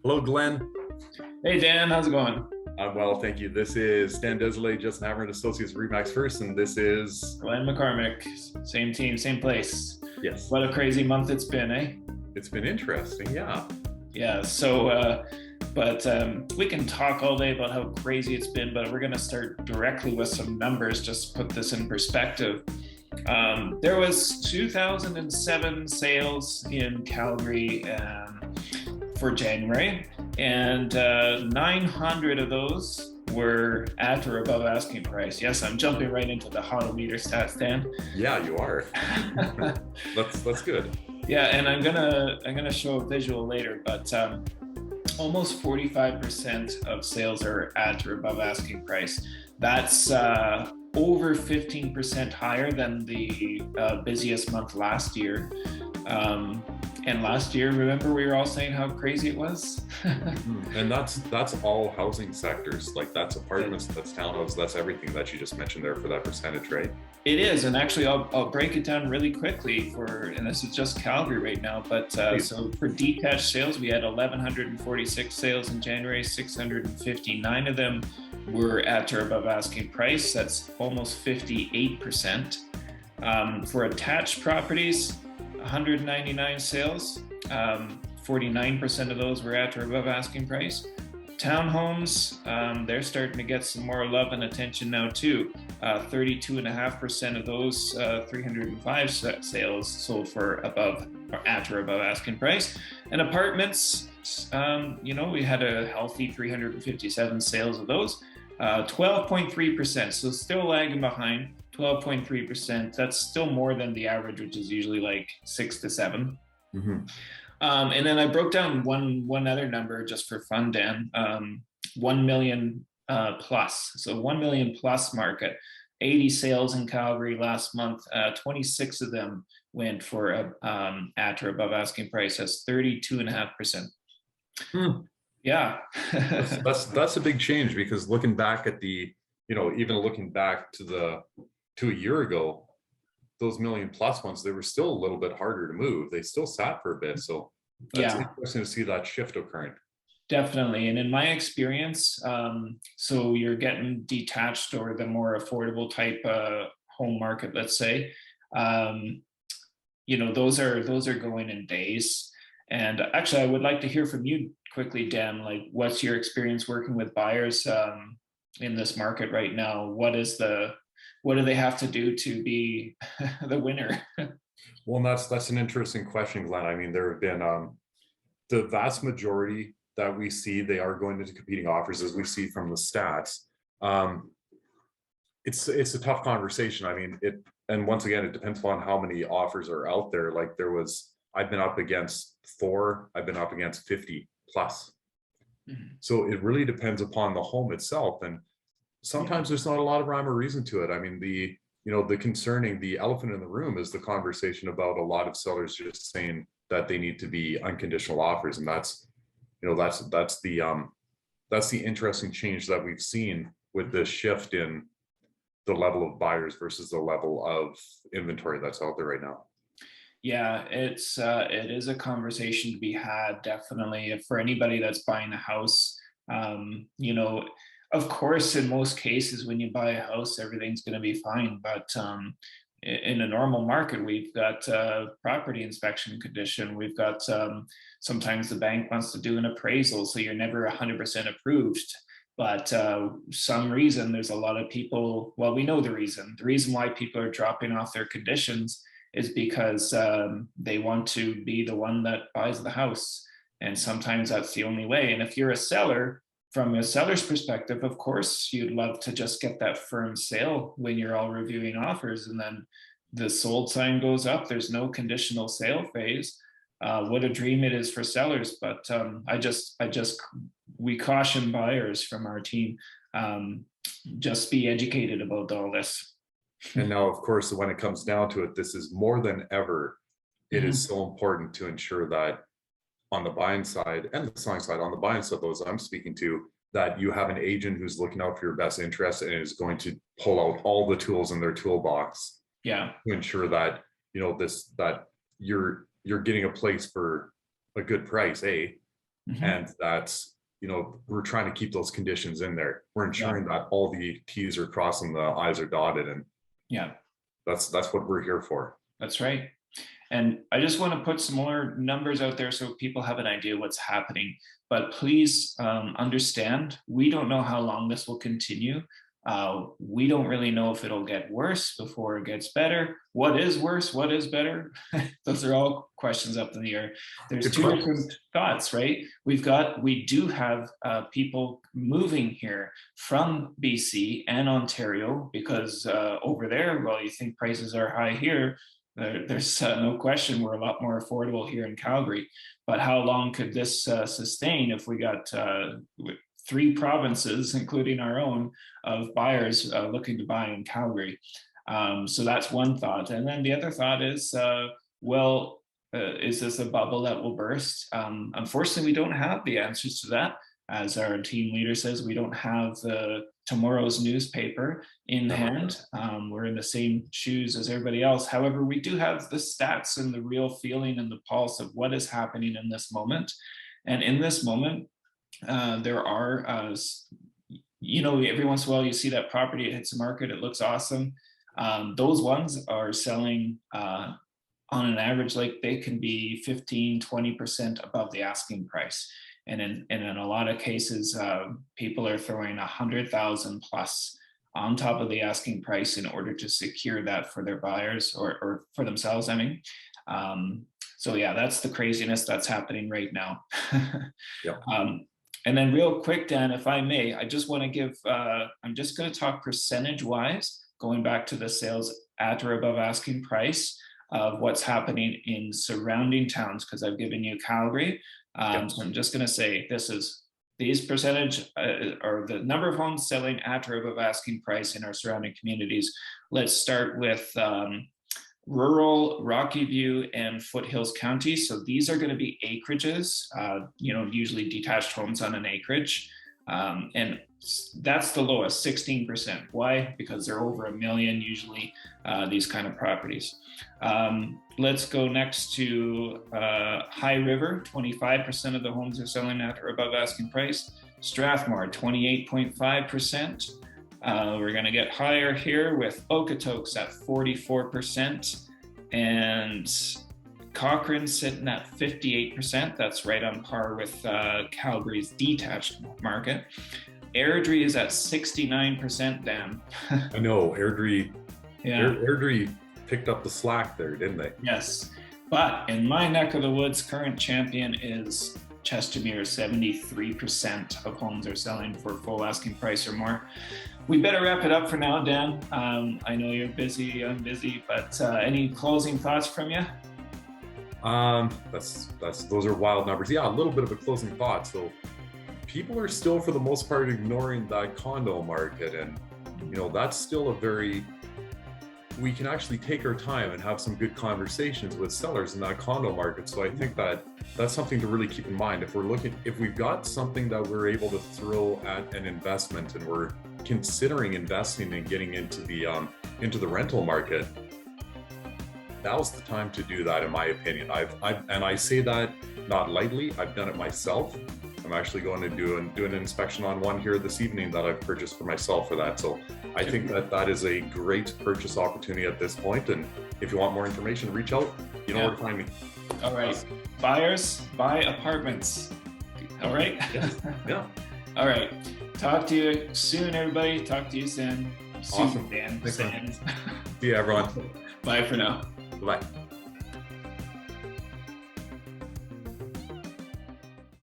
Hello, Glenn. Hey Dan, how's it going? I'm well, thank you. This is Dan Desolé, Justin Hammer and Associates Remax First, and this is Glenn McCormick, same team, same place. yes. What a crazy month it's been, eh? It's been interesting, yeah. Yeah, but we can talk all day about how crazy it's been, but we're going to start directly with some numbers just to put this in perspective. There was 2007 sales in Calgary for January, and 900 of those were at or above asking price. Yes, I'm jumping right into the meter stats, Dan. Yeah, you are. That's good. Yeah, and I'm gonna show a visual later, but almost 45% of sales are at or above asking price. That's over 15% higher than the busiest month last year. And last year, remember we were all saying how crazy it was? And that's all housing sectors. Like that's apartments, that's townhouses, that's everything that you just mentioned there for that percentage, right? It is, and actually I'll break it down really quickly and this is just Calgary right now, but so for detached sales, we had 1,146 sales in January, 659 of them were at or above asking price. That's almost 58%. For attached properties, 199 sales, 49% of those were at or above asking price. Townhomes, they're starting to get some more love and attention now too. 32.5% of those 305 sales sold for above or at or above asking price. And apartments, we had a healthy 357 sales of those, 12.3%. So still lagging behind. 12.3%. That's still more than the average, which is usually like 6 to 7. Mm-hmm. And then I broke down one other number just for fun, Dan. 1 million plus. So 1 million plus market. 80 sales in Calgary last month. 26 of them went for at or above asking price. That's 32.5%. Yeah. that's a big change, because looking back at even looking back to a year ago, those million plus ones, they were still a little bit harder to move. They still sat for a bit. So that's interesting to see that shift occurring. Definitely. And in my experience, so you're getting detached or the more affordable type home market, let's say, those are going in days. And actually, I would like to hear from you quickly, Dan, like what's your experience working with buyers in this market right now? What do they have to do to be the winner? Well, that's an interesting question, Glenn. I mean, there have been the vast majority that we see, they are going into competing offers, as we see from the stats. It's a tough conversation. I mean, and once again, it depends on how many offers are out there. Like I've been up against 4, I've been up against 50 plus. Mm-hmm. So it really depends upon the home itself. And sometimes there's not a lot of rhyme or reason to it. I mean, the elephant in the room is the conversation about a lot of sellers just saying that they need to be unconditional offers. And that's the interesting change that we've seen with this shift in the level of buyers versus the level of inventory that's out there right now. Yeah, it is a conversation to be had, definitely, for anybody that's buying a house. Of course, in most cases, when you buy a house, everything's going to be fine. But in a normal market, we've got property inspection condition. We've got sometimes the bank wants to do an appraisal, so you're never 100% approved. But some reason, there's a lot of people, well, we know the reason. The reason why people are dropping off their conditions is because they want to be the one that buys the house. And sometimes that's the only way. And if you're a seller, from a seller's perspective, of course, you'd love to just get that firm sale when you're all reviewing offers, and then the sold sign goes up. There's no conditional sale phase. What a dream it is for sellers. But we caution buyers from our team, just be educated about all this. And now, of course, when it comes down to it, this is more than ever. It is so important to ensure that on the buying side and the selling side, on the buying side, those I'm speaking to, that you have an agent who's looking out for your best interest and is going to pull out all the tools in their toolbox to ensure that that you're getting a place for a good price, And that's, we're trying to keep those conditions in there. We're ensuring that all the T's are crossed and the I's are dotted. And that's what we're here for. That's right. And I just want to put some more numbers out there so people have an idea what's happening. But please understand, we don't know how long this will continue. We don't really know if it'll get worse before it gets better. What is worse? What is better? Those are all questions up in the air. There's two different thoughts, right? We do have people moving here from BC and Ontario because over there, well, you think prices are high here. There's no question we're a lot more affordable here in Calgary. But how long could this sustain if we got 3 provinces, including our own, of buyers looking to buy in Calgary? So that's one thought. And then the other thought is, is this a bubble that will burst? Unfortunately, we don't have the answers to that. As our team leader says, we don't have tomorrow's newspaper in hand. We're in the same shoes as everybody else. However, we do have the stats and the real feeling and the pulse of what is happening in this moment. And in this moment, there are, every once in a while you see that property, it hits the market, it looks awesome. Those ones are selling on an average, like they can be 15, 20% above the asking price. And in a lot of cases, people are throwing 100,000 plus on top of the asking price in order to secure that for their buyers or for themselves, I mean. So yeah, that's the craziness that's happening right now. And then real quick, Dan, if I may, I just want to give, I'm just going to talk percentage wise, going back to the sales at or above asking price of what's happening in surrounding towns, because I've given you Calgary. So I'm just going to say these percentage or the number of homes selling at or above asking price in our surrounding communities. Let's start with rural, Rocky View, and Foothills County. So these are going to be acreages, usually detached homes on an acreage. And that's the lowest, 16%. Why? Because they're over 1 million, usually, these kind of properties. Let's go next to High River. 25% of the homes are selling at or above asking price. Strathmore, 28.5%. We're going to get higher here with Okotoks at 44%. And Cochrane sitting at 58%. That's right on par with Calgary's detached market. Airdrie is at 69%, Dan. I know, Airdrie. Airdrie picked up the slack there, didn't they? Yes. But in my neck of the woods, current champion is Chestermere. 73% of homes are selling for full asking price or more. We better wrap it up for now, Dan. I know you're busy, I'm busy, but any closing thoughts from you? Those are wild numbers. Yeah, a little bit of a closing thought. So people are still, for the most part, ignoring that condo market, and that's still we can actually take our time and have some good conversations with sellers in that condo market. So I think that's something to really keep in mind. If we've got something that we're able to throw at an investment and we're considering investing and getting into the rental market, now's the time to do that, in my opinion. And I say that not lightly. I've done it myself. I'm actually going to do an inspection on one here this evening that I've purchased for myself for that. So I think that is a great purchase opportunity at this point. And if you want more information, reach out. You know where to find me. All right. Buyers, buy apartments. All right. Yeah. All right. Talk to you soon, everybody. Talk to you soon. Awesome. Dan. See you, everyone. Bye for now. Bye.